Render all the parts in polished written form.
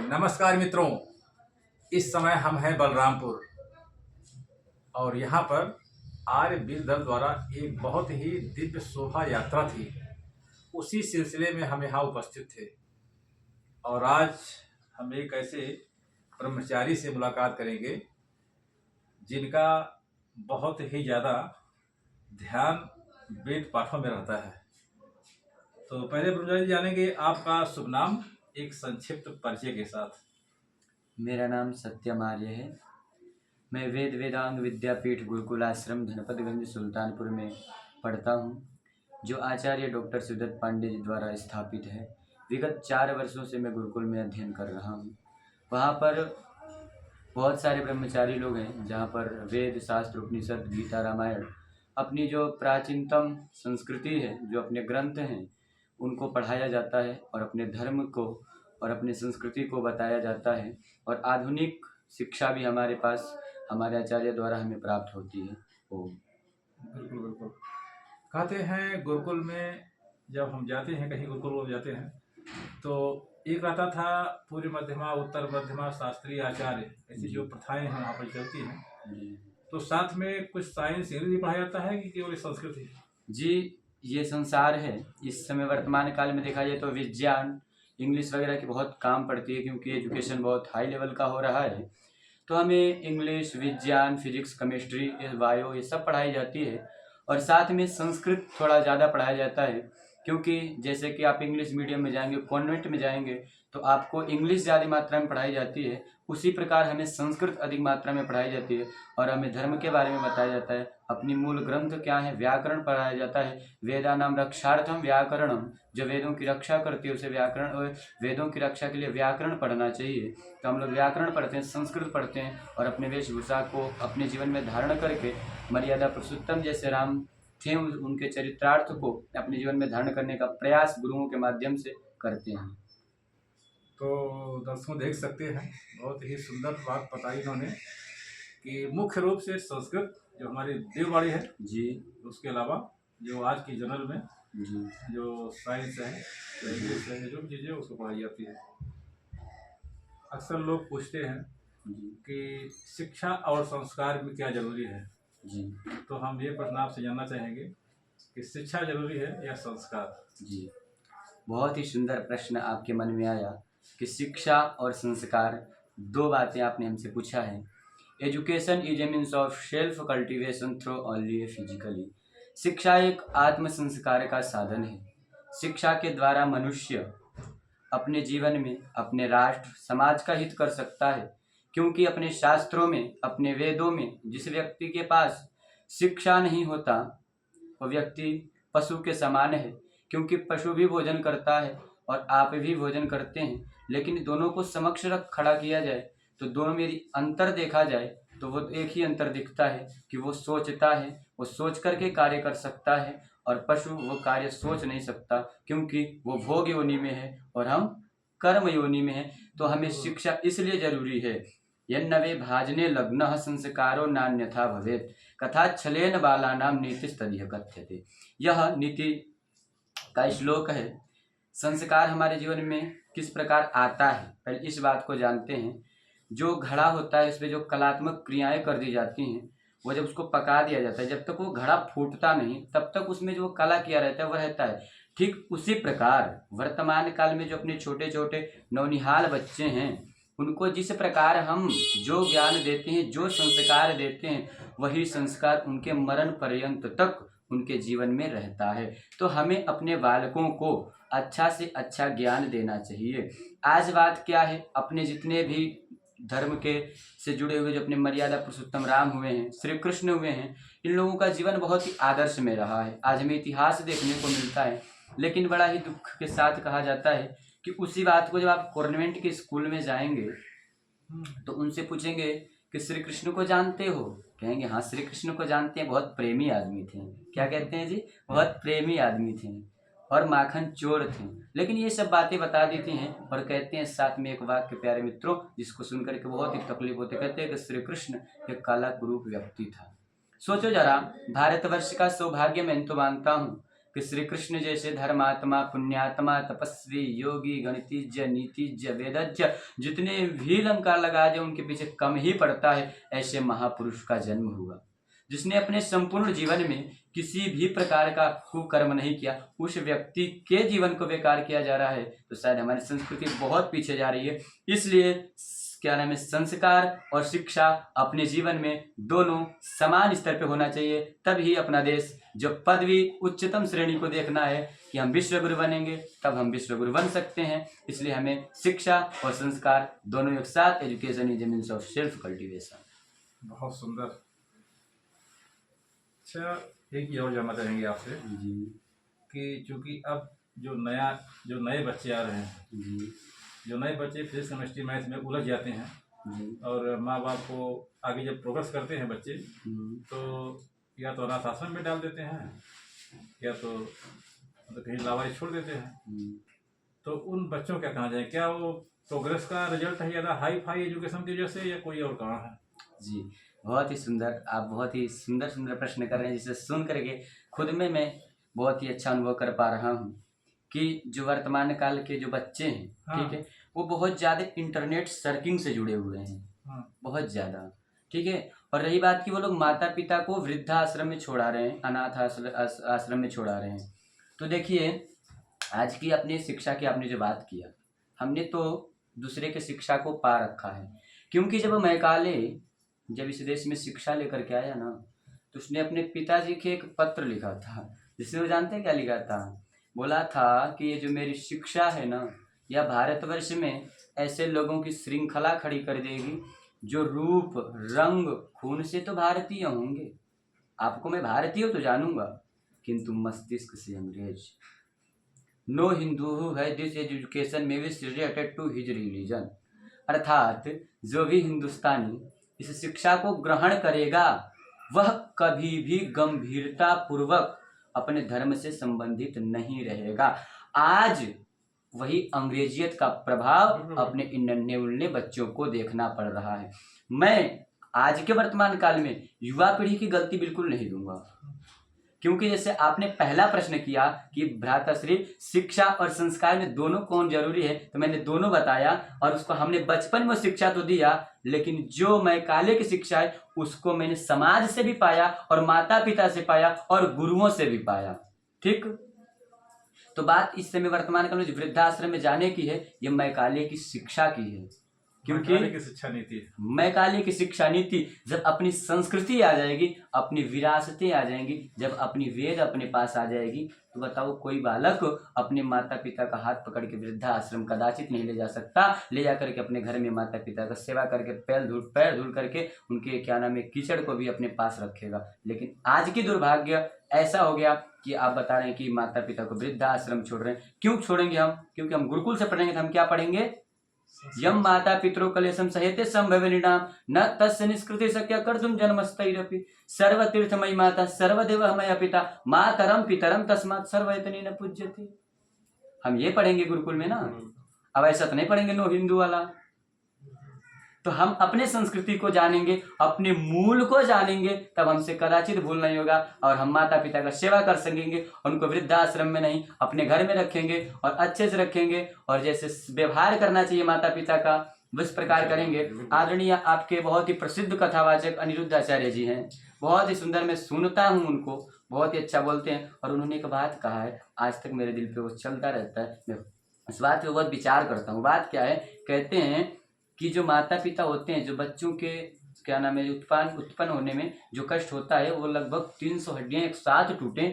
नमस्कार मित्रों। इस समय हम हैं बलरामपुर और यहाँ पर आर्य वीर दल द्वारा एक बहुत ही दिव्य शोभा यात्रा थी। उसी सिलसिले में हम यहाँ उपस्थित थे और आज हम एक ऐसे ब्रह्मचारी से मुलाकात करेंगे जिनका बहुत ही ज़्यादा ध्यान वेद पाठों में रहता है। तो पहले ब्रह्मचारी जी जानेंगे आपका शुभ नाम एक संक्षिप्त परिचय के साथ। मेरा नाम सत्यम आर्य है। मैं वेद वेदांग विद्यापीठ गुरुकुल आश्रम धनपतगंज सुल्तानपुर में पढ़ता हूँ, जो आचार्य डॉक्टर सुदत्त पांडे जी द्वारा स्थापित है। विगत 4 वर्षों से मैं गुरुकुल में अध्ययन कर रहा हूँ। वहाँ पर बहुत सारे ब्रह्मचारी लोग हैं, जहाँ पर वेद शास्त्र उपनिषद गीता रामायण अपनी जो प्राचीनतम संस्कृति है, जो अपने ग्रंथ हैं, उनको पढ़ाया जाता है और अपने धर्म को और अपनी संस्कृति को बताया जाता है। और आधुनिक शिक्षा भी हमारे पास हमारे आचार्य द्वारा हमें प्राप्त होती है। बिल्कुल बिल्कुल। कहते हैं गुरुकुल में जब हम जाते हैं, कहीं गुरुकुल में जाते हैं तो एक रहता था पूर्व मध्यमा उत्तर मध्यमा शास्त्रीय आचार्य, ऐसी जो प्रथाएं हैं वहाँ पर चलती हैं। तो साथ में कुछ साइंस इंग्लिश भी पढ़ाया जाता है कि केवल संस्कृत जी, ये संसार है। इस समय वर्तमान काल में देखा जाए तो विज्ञान इंग्लिश वगैरह की बहुत काम पड़ती है, क्योंकि एजुकेशन बहुत हाई लेवल का हो रहा है। तो हमें इंग्लिश, विज्ञान, फिजिक्स, केमिस्ट्री, बायो ये सब पढ़ाई जाती है। और साथ में संस्कृत थोड़ा ज़्यादा पढ़ाया जाता है, क्योंकि जैसे कि आप इंग्लिश मीडियम में जाएंगे, कॉन्वेंट में जाएंगे, तो आपको इंग्लिश ज़्यादा मात्रा में पढ़ाई जाती है। उसी प्रकार हमें संस्कृत अधिक मात्रा में पढ़ाई जाती है और हमें धर्म के बारे में बताया जाता है। अपनी मूल ग्रंथ क्या है, व्याकरण पढ़ाया जाता है। वेदानाम रक्षार्थम व्याकरणम, जो वेदों की रक्षा करती है उसे व्याकरण, और वेदों की रक्षा के लिए व्याकरण पढ़ना चाहिए। तो हम लोग व्याकरण पढ़ते हैं, संस्कृत पढ़ते हैं और अपने वेशभूषा को अपने जीवन में धारण करके मर्यादा पुरुषोत्तम जैसे राम थे, उनके चरित्रार्थ को अपने जीवन में धारण करने का प्रयास गुरुओं के माध्यम से करते हैं। तो दर्शकों देख सकते हैं, बहुत ही सुंदर बात बताई इन्होंने कि मुख्य रूप से संस्कृत जो हमारी देववाणी है जी, उसके अलावा जो आज की जनरल में जी, जो साइंस है, इंग्लिश है, जो चीज़ें उसको पढ़ाई जाती है। अक्सर लोग पूछते हैं जी, कि शिक्षा और संस्कार में क्या जरूरी है। जी, तो हम ये प्रश्न आपसे जानना चाहेंगे कि शिक्षा जरूरी है या संस्कार। जी। बहुत ही सुंदर प्रश्न आपके मन में आया कि शिक्षा और संस्कार, 2 बातें आपने हमसे पूछा है। Education is a means of self cultivation through only physically. शिक्षा एक आत्म संस्कार का साधन है। शिक्षा के द्वारा मनुष्य अपने जीवन में अपने राष्ट्र समाज का हित कर सकता है, क्योंकि अपने शास्त्रों में, अपने वेदों में जिस व्यक्ति के पास शिक्षा नहीं होता वो व्यक्ति पशु के समान है, क्योंकि पशु भी भोजन करता है और आप भी भोजन करते हैं। लेकिन दोनों को समक्ष रख खड़ा किया जाए तो दोनों में यदि अंतर देखा जाए तो वो एक ही अंतर दिखता है कि वो सोचता है, वो सोच करके कार्य कर सकता है, और पशु वो कार्य सोच नहीं सकता, क्योंकि वो भोग योनि में है और हम कर्म योनि में है। तो हमें शिक्षा इसलिए जरूरी है। यन्नवे भाजने लग्न संस्कारो नान्यथा भवेत्, कथा छलेन बालानाम नीतिस्तदिह कथ्यते। यह नीति का श्लोक है। संस्कार हमारे जीवन में किस प्रकार आता है, पहले इस बात को जानते हैं। जो घड़ा होता है इसमें जो कलात्मक क्रियाएं कर दी जाती हैं, वो जब उसको पका दिया जाता है, जब तक वो घड़ा फूटता नहीं तब तक उसमें जो कला किया रहता है वह रहता है। ठीक उसी प्रकार वर्तमान काल में जो अपने छोटे छोटे नौनिहाल बच्चे हैं, उनको जिस प्रकार हम जो ज्ञान देते हैं, जो संस्कार देते हैं, वही संस्कार उनके मरण पर्यंत तक उनके जीवन में रहता है। तो हमें अपने बालकों को अच्छा से अच्छा ज्ञान देना चाहिए। आज बात क्या है, अपने जितने भी धर्म के से जुड़े हुए जो अपने मर्यादा पुरुषोत्तम राम हुए हैं, श्री कृष्ण हुए हैं, इन लोगों का जीवन बहुत ही आदर्श में रहा है। आज हमें इतिहास देखने को मिलता है, लेकिन बड़ा ही दुख के साथ कहा जाता है कि उसी बात को जब आप कॉन्वेंट के स्कूल में जाएंगे तो उनसे पूछेंगे कि श्री कृष्ण को जानते हो, कहेंगे हाँ श्री कृष्ण को जानते हैं, बहुत प्रेमी आदमी थे। क्या कहते हैं जी, बहुत प्रेमी आदमी थे और माखन चोर थे। लेकिन ये सब बातें बता देती हैं और कहते हैं साथ में एक वाक्य प्यारे मित्रों, जिसको सुनकर के बहुत ही तकलीफ होती, कहते हैं कि श्री कृष्ण एक काला कुरूप व्यक्ति था। सोचो जरा, भारतवर्ष का सौभाग्य मैं तो मानता हूँ कि श्री कृष्ण जैसे धर्मात्मा, पुण्यात्मा, तपस्वी, योगी, गणितज्ञ, नीतिज्ञ, वेदज्ञ जितने भी अलंकार लगा दे उनके पीछे कम ही पड़ता है। ऐसे महापुरुष का जन्म हुआ जिसने अपने संपूर्ण जीवन में किसी भी प्रकार का कुकर्म नहीं किया। उस व्यक्ति के जीवन को बेकार किया जा रहा है तो शायद हमारी संस्कृति बहुत पीछे जा रही है। इसलिए क्या नाम है, संस्कार और शिक्षा अपने जीवन में दोनों समान स्तर पे होना चाहिए। तभी अपना देश जो पदवी उच्चतम श्रेणी को देखना है कि हम विश्वगुरु बनेंगे, तब हम विश्वगुरु बन सकते हैं। इसलिए हमें शिक्षा और संस्कार दोनों एक साथ, education is a means of self cultivation. बहुत सुंदर। अच्छा, एक ये और जानना चाहेंगे आपसे जी कि चूंकि अब जो नए बच्चे आ रहे हैं, जी जो नए बच्चे फिजिक्स केमिस्ट्री मैथ में उलझ जाते हैं जी और माँ बाप को आगे जब प्रोग्रेस करते हैं बच्चे तो या तो अनाथ आश्रम में डाल देते हैं या तो मतलब कहीं लावारिस छोड़ देते हैं। तो उन बच्चों को क्या कहना चाहिए? क्या वो प्रोग्रेस का रिजल्ट है ज़्यादा हाई फाई एजुकेशन की वजह से या कोई और कारण है? जी, बहुत ही सुंदर, आप बहुत ही सुंदर सुंदर प्रश्न कर रहे हैं जिसे सुन करके खुद में मैं बहुत ही अच्छा अनुभव कर पा रहा हूँ कि जो वर्तमान काल के जो बच्चे हैं, हाँ। ठीक है, वो बहुत ज़्यादा इंटरनेट सर्किंग से जुड़े हुए हैं, हाँ। बहुत ज़्यादा, ठीक है। और रही बात कि वो लोग माता पिता को वृद्धाश्रम में छोड़ा रहे हैं, अनाथ आश्रम में छोड़ा रहे हैं। तो देखिए, आज की अपनी शिक्षा की आपने जो बात किया, हमने तो दूसरे के शिक्षा को पा रखा है, क्योंकि जब मैकाले जब इस देश में शिक्षा लेकर के आया ना, तो उसने अपने पिताजी के एक पत्र लिखा था, जिसमें वो जानते हैं क्या लिखा था? बोला था कि ये जो मेरी शिक्षा है ना, यह भारतवर्ष में ऐसे लोगों की श्रृंखला खड़ी कर देगी जो रूप, रंग, खून से तो भारतीय होंगे, आपको मैं भारतीय तो जानूंगा, किंतु मस्तिष्क से अंग्रेज। नो हिंदू है दिस एजुकेशन में be related to his religion. अर्थात जो भी हिंदुस्तानी इस शिक्षा को ग्रहण करेगा वह कभी भी गंभीरता पूर्वक अपने धर्म से संबंधित नहीं रहेगा। आज वही अंग्रेजियत का प्रभाव अपने इन नन्हे उल्ले बच्चों को देखना पड़ रहा है। मैं आज के वर्तमान काल में युवा पीढ़ी की गलती बिल्कुल नहीं दूंगा, क्योंकि जैसे आपने पहला प्रश्न किया कि भ्राताश्री शिक्षा और संस्कार में दोनों कौन जरूरी है, तो मैंने दोनों बताया और उसको हमने बचपन में शिक्षा तो दिया, लेकिन जो मैकाले की शिक्षा है उसको मैंने समाज से भी पाया और माता पिता से पाया और गुरुओं से भी पाया। ठीक, तो बात इस समय वर्तमान काल में वृद्धाश्रम में जाने की है, ये मैकाले की शिक्षा की है, क्योंकि मैकाले की शिक्षा नीति, मैकाले की शिक्षा नीति जब अपनी संस्कृति आ जाएगी, अपनी विरासतें आ जाएंगी, जब अपनी वेद अपने पास आ जाएगी, तो बताओ कोई बालक अपने माता पिता का हाथ पकड़ के वृद्धाश्रम कदाचित नहीं ले जा सकता। ले जा करके अपने घर में माता पिता का सेवा करके पैर धुल करके उनके क्या नाम है कीचड़ को भी अपने पास रखेगा। लेकिन आज की दुर्भाग्य ऐसा हो गया कि आप बता रहे हैं कि माता पिता को वृद्धाश्रम छोड़ रहे हैं। क्यों छोड़ेंगे हम? क्योंकि हम गुरुकुल से पढ़ेंगे तो हम क्या पढ़ेंगे? यम माता पितरो कलेशम सहेते संभविनाम न तस्य निष्कृति शक्य कर्तुम जन्मस्तैरपि सर्वतीर्थमयी माता सर्वदेवमय पिता मातरम पितरम तस्मात् सर्वयतनी न पूज्यते। हम ये पढ़ेंगे गुरुकुल में ना, अब ऐसा तो नहीं पढ़ेंगे नो हिंदू वाला। तो हम अपने संस्कृति को जानेंगे, अपने मूल को जानेंगे, तब हमसे कदाचित भूल नहीं होगा और हम माता पिता का सेवा कर सकेंगे। उनको वृद्धाश्रम में नहीं, अपने घर में रखेंगे और अच्छे से रखेंगे और जैसे व्यवहार करना चाहिए माता पिता का उस प्रकार करेंगे। आदरणीय आपके बहुत ही प्रसिद्ध कथावाचक अनिरुद्ध आचार्य जी हैं, बहुत ही सुंदर, मैं सुनता हूँ उनको, बहुत ही अच्छा बोलते हैं। और उन्होंने एक बात कहा है, आज तक मेरे दिल पे वो चलता रहता है, मैं इस बात पे बहुत विचार करता हूँ। बात क्या है? कहते हैं कि जो माता पिता होते हैं, जो बच्चों के क्या नाम है उत्पन्न होने में जो कष्ट होता है, वो लगभग 300 हड्डियां एक साथ टूटे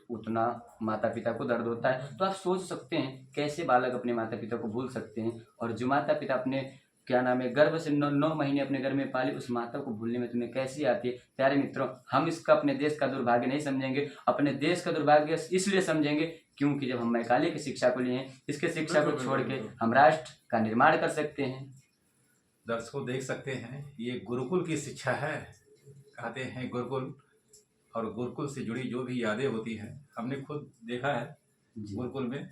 उतना माता पिता को दर्द होता है। तो आप सोच सकते हैं कैसे बालक अपने माता पिता को भूल सकते हैं। और जो माता पिता अपने क्या नाम है गर्भ से 9 महीने अपने घर में पाले, उस माता को भूलने में तुम्हें कैसी आती है? प्यारे मित्रों, हम इसका अपने देश का दुर्भाग्य नहीं समझेंगे, अपने देश का दुर्भाग्य इसलिए समझेंगे क्योंकि जब हम मैकाले की शिक्षा को लिए, इसके शिक्षा को छोड़ के हम राष्ट्र का निर्माण कर सकते हैं। दर्शकों देख सकते हैं, ये गुरुकुल की शिक्षा है। कहते हैं गुरुकुल, और गुरुकुल से जुड़ी जो भी यादें होती हैं, हमने खुद देखा है गुरुकुल में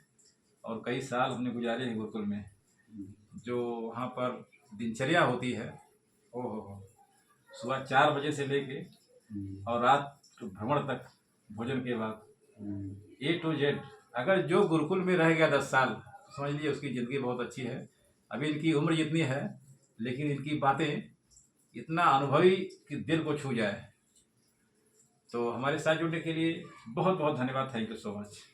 और कई साल हमने गुजारे हैं गुरुकुल में। जो वहाँ पर दिनचर्या होती है, ओहो, सुबह 4 बजे से लेके और रात भ्रमण तक, भोजन के बाद A to Z। अगर जो गुरुकुल में रह गया 10 साल, समझ लीजिए उसकी ज़िंदगी बहुत अच्छी है। अभी इनकी उम्र जितनी है, लेकिन इनकी बातें इतना अनुभवी कि दिल को छू जाए। तो हमारे साथ जुड़ने के लिए बहुत बहुत धन्यवाद। Thank you so much.